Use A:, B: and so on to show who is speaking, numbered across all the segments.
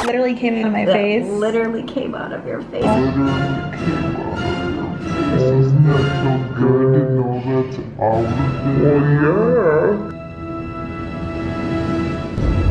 A: literally came out of my face.
B: Literally came out of your face.
C: Isn't it so good to know that's out of there? Oh yeah.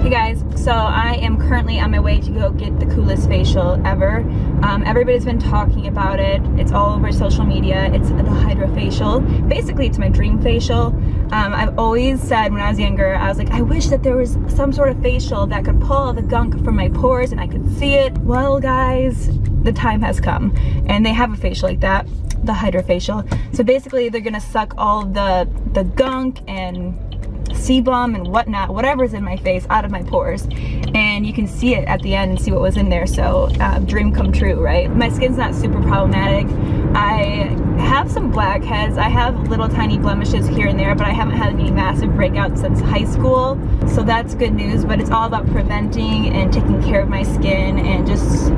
A: Hey guys, so I am currently on my way to go get the coolest facial ever. Everybody's been talking about it. It's all over social media. It's the Hydra facial. Basically, it's my dream facial. I've always said when I was younger, I was like, I wish that there was some sort of facial that could pull all the gunk from my pores and I could see it. Well, guys, the time has come. And they have a facial like that, the Hydra facial. So basically, they're gonna suck all the gunk and sebum and whatnot, whatever's in my face, out of my pores, and you can see it at the end and see what was in there. So dream come true, right? My skin's not super problematic. I have some blackheads, I have little tiny blemishes here and there, but I haven't had any massive breakouts since high school, so that's good news. But it's all about preventing and taking care of my skin and just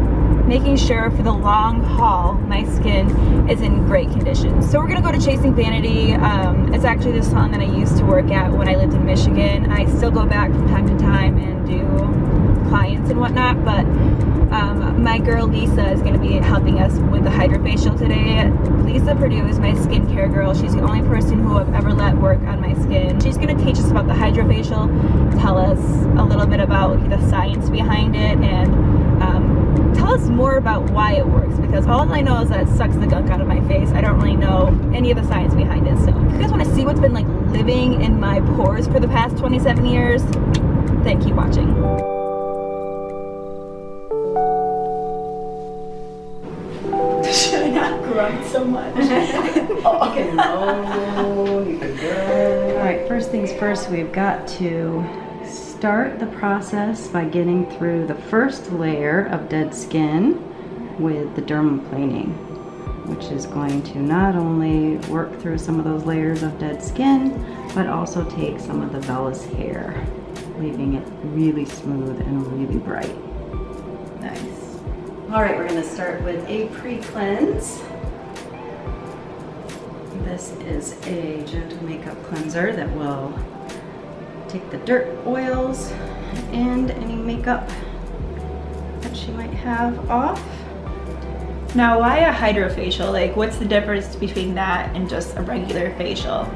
A: making sure for the long haul my skin is in great condition. So we're gonna go to Chasing Vanity. It's actually the salon that I used to work at when I lived in Michigan. I still go back from time to time and do clients and whatnot, but my girl Lisa is gonna be helping us with the Hydra facial today. Lisa Purdue is my skincare girl. She's the only person who I've ever let work on my skin. She's gonna teach us about the Hydra facial, tell us a little bit about the science behind it, and tell us more about why it works, because all I know is that it sucks the gunk out of my face. I don't really know any of the science behind it. So if you guys want to see what's been like living in my pores for the past 27 years, then keep watching. Should I not grunt so much?
B: Okay, no, you can go.
D: All right, first things first, we've got to start the process by getting through the first layer of dead skin with the dermaplaning, which is going to not only work through some of those layers of dead skin, but also take some of the vellus hair, leaving it really smooth and really bright.
A: Nice.
D: All right, we're gonna start with a pre-cleanse. This is a gentle makeup cleanser that will take the dirt, oils, and any makeup that she might have off.
A: Now, why a Hydra facial? Like, what's the difference between that and just a regular facial?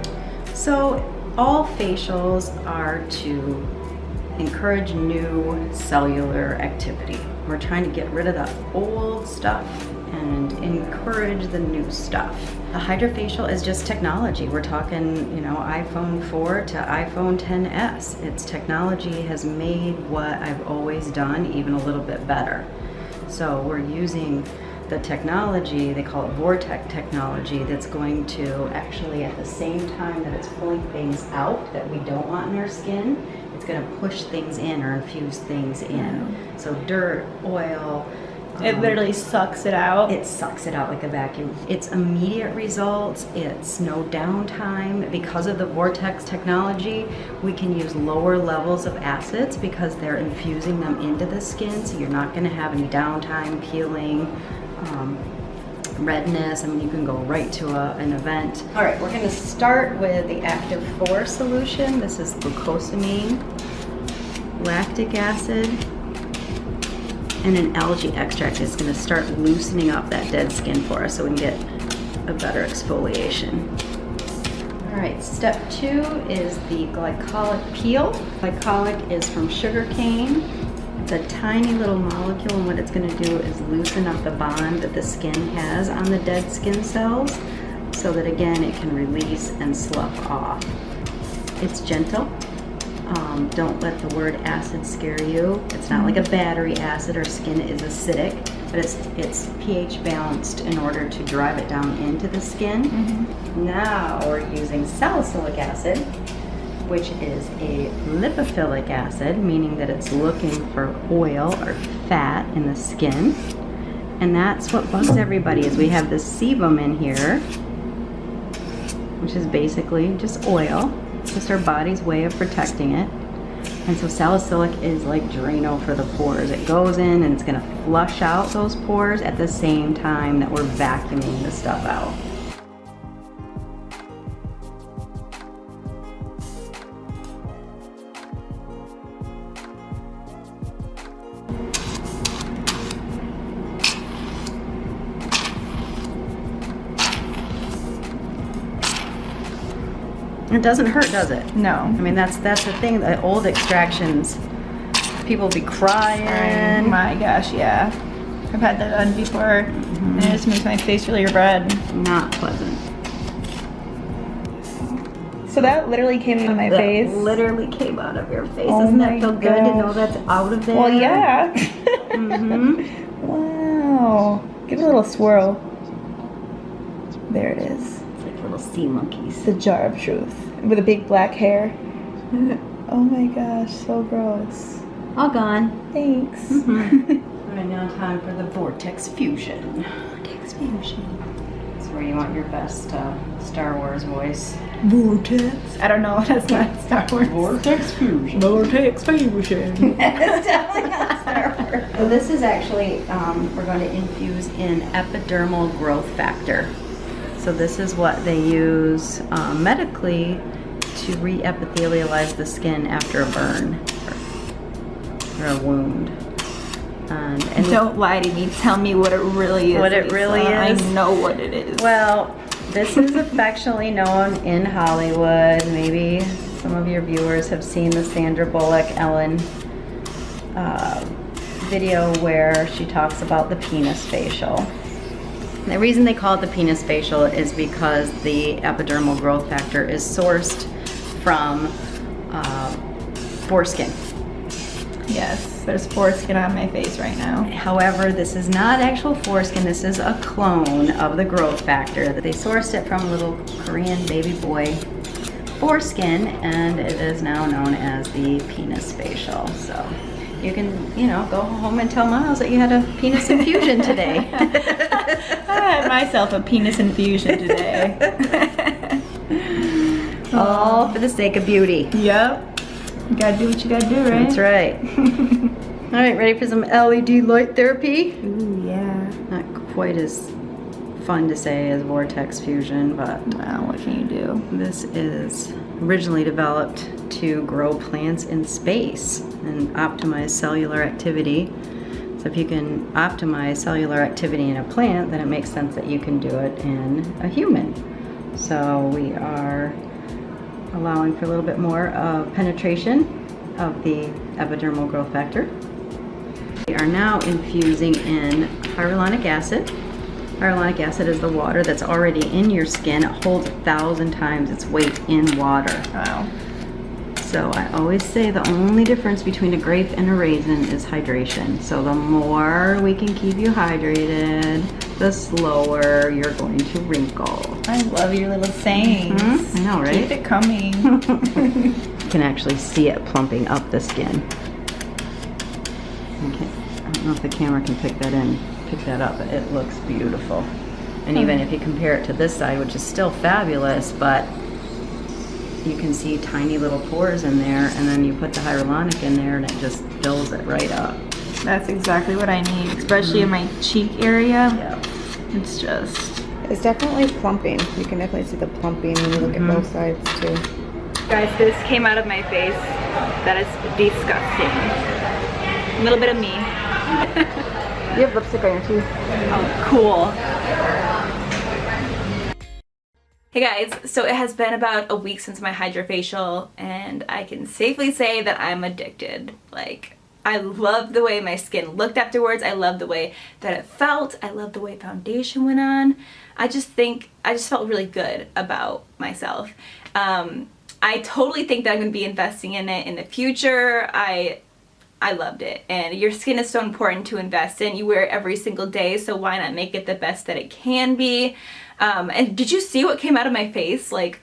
D: So all facials are to encourage new cellular activity. We're trying to get rid of the old stuff and encourage the new stuff. The Hydra facial is just technology. We're talking, iPhone 4 to iPhone 10s. Its technology has made what I've always done even a little bit better. So we're using the technology, they call it vortex technology, that's going to actually, at the same time that it's pulling things out that we don't want in our skin, it's going to push things in or infuse things in. So dirt, oil,
A: It literally sucks it out.
D: it sucks it out like a vacuum. It's immediate results, it's no downtime. Because of the vortex technology, we can use lower levels of acids because they're infusing them into the skin, so you're not going to have any downtime, peeling, redness. I mean, you can go right to an event. All right, we're going to start with the Active 4 solution. This is glucosamine, lactic acid, and an algae extract. Is going to start loosening up that dead skin for us so we can get a better exfoliation. All right, step 2 is the glycolic peel. Glycolic is from sugar cane. It's a tiny little molecule, and what it's going to do is loosen up the bond that the skin has on the dead skin cells so that, again, it can release and slough off. It's gentle. Don't let the word acid scare you. It's not like a battery acid. Our skin is acidic, but it's pH balanced in order to drive it down into the skin. Now we're using salicylic acid, which is a lipophilic acid, meaning that it's looking for oil or fat in the skin. And that's what bugs everybody, is we have this sebum in here, which is basically just oil, just our body's way of protecting it. And so salicylic is like Drano for the pores. It goes in and it's gonna flush out those pores at the same time that we're vacuuming the stuff out. It doesn't hurt, does it?
A: No.
D: I mean, that's the thing. The old extractions, people be crying.
A: Oh my gosh, yeah. I've had that done before, and it just makes my face really red.
D: Not pleasant.
A: So that literally came out of my face.
B: Literally came out of your face.
A: Oh
B: Doesn't
A: my
B: that feel good to know
A: gosh.
B: that's out of there?
A: Well, yeah.
D: Mm-hmm.
A: Wow. Give it a little swirl. There it is.
B: It's like little sea monkeys.
A: It's the jar of truth with a big black hair. Oh my gosh, so gross.
D: All gone.
A: Thanks.
D: All right, now time for the vortex fusion.
A: Vortex fusion.
D: That's where you want your best Star Wars voice.
A: Vortex. I don't know. That's not Star Wars.
D: Vortex fusion.
A: Vortex fusion.
D: It's definitely not Star Wars. So this is actually, we're going to infuse in epidermal growth factor. So this is what they use medically to re-epithelialize the skin after a burn or a wound. And
A: Don't lie to me. Tell me what it really is.
D: What it
A: Lisa.
D: really is?
A: I know what it is.
D: well, this is affectionately known in Hollywood. Maybe some of your viewers have seen the Sandra Bullock Ellen video where she talks about the penis facial. The reason they call it the penis facial is because the epidermal growth factor is sourced from foreskin.
A: Yes, there's foreskin on my face right now.
D: However, this is not actual foreskin. This is a clone of the growth factor. They sourced it from a little Korean baby boy foreskin, and it is now known as the penis facial. So you can, go home and tell Miles that you had a penis infusion today.
A: I had myself a penis infusion today.
D: All for the sake of beauty.
A: Yep. You gotta do what you gotta do, right?
D: That's right. All right, ready for some LED light therapy?
A: Ooh, yeah.
D: Not quite as fun to say as vortex fusion, but
A: Wow, what can you do?
D: this is originally developed to grow plants in space and optimize cellular activity. So if you can optimize cellular activity in a plant, then it makes sense that you can do it in a human. So we are allowing for a little bit more penetration of the epidermal growth factor. We are now infusing in hyaluronic acid. Hyaluronic acid is the water that's already in your skin. It holds 1,000 times its weight in water.
A: Wow.
D: So I always say the only difference between a grape and a raisin is hydration. So the more we can keep you hydrated, the slower you're going to wrinkle.
A: I love your little sayings.
D: I know, right?
A: Keep it coming.
D: You can actually see it plumping up the skin. Okay. I don't know if the camera can pick that up, but it looks beautiful. And even if you compare it to this side, which is still fabulous, but you can see tiny little pores in there, and then you put the hyaluronic in there and it just fills it right up.
A: That's exactly what I need, especially in my cheek area.
D: Yeah.
A: It's just...
E: It's definitely plumping. You can definitely see the plumping when you look at both sides too.
A: Guys, this came out of my face. That is disgusting. A little bit of me.
E: You have lipstick on your teeth.
A: Oh, cool. Hey guys, so it has been about a week since my Hydra facial, and I can safely say that I'm addicted. Like, I love the way my skin looked afterwards. I love the way that it felt. I love the way foundation went on. I just felt really good about myself. I totally think that I'm going to be investing in it in the future. I loved it. And your skin is so important to invest in. You wear it every single day, so why not make it the best that it can be? And did you see what came out of my face? Like,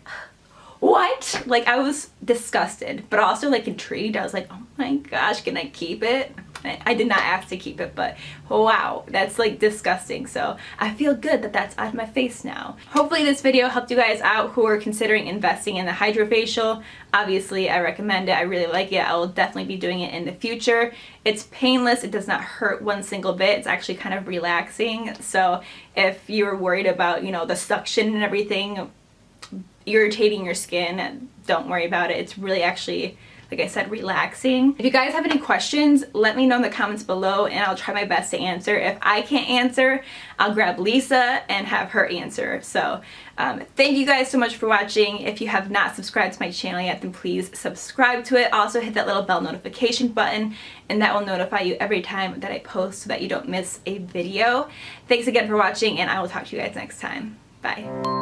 A: what? Like, I was disgusted, but also like intrigued. I was like, oh my gosh, can I keep it? I did not ask to keep it, but wow, that's like disgusting. So I feel good that that's out of my face now. Hopefully this video helped you guys out who are considering investing in the Hydra facial. Obviously, I recommend it. I really like it. I will definitely be doing it in the future. It's painless. It does not hurt one single bit. It's actually kind of relaxing. So if you're worried about, the suction and everything irritating your skin, don't worry about it. It's really actually like I said, relaxing. If you guys have any questions, let me know in the comments below and I'll try my best to answer. If I can't answer, I'll grab Lisa and have her answer. So thank you guys so much for watching. If you have not subscribed to my channel yet, then please subscribe to it. Also hit that little bell notification button and that will notify you every time that I post so that you don't miss a video. Thanks again for watching and I will talk to you guys next time. Bye.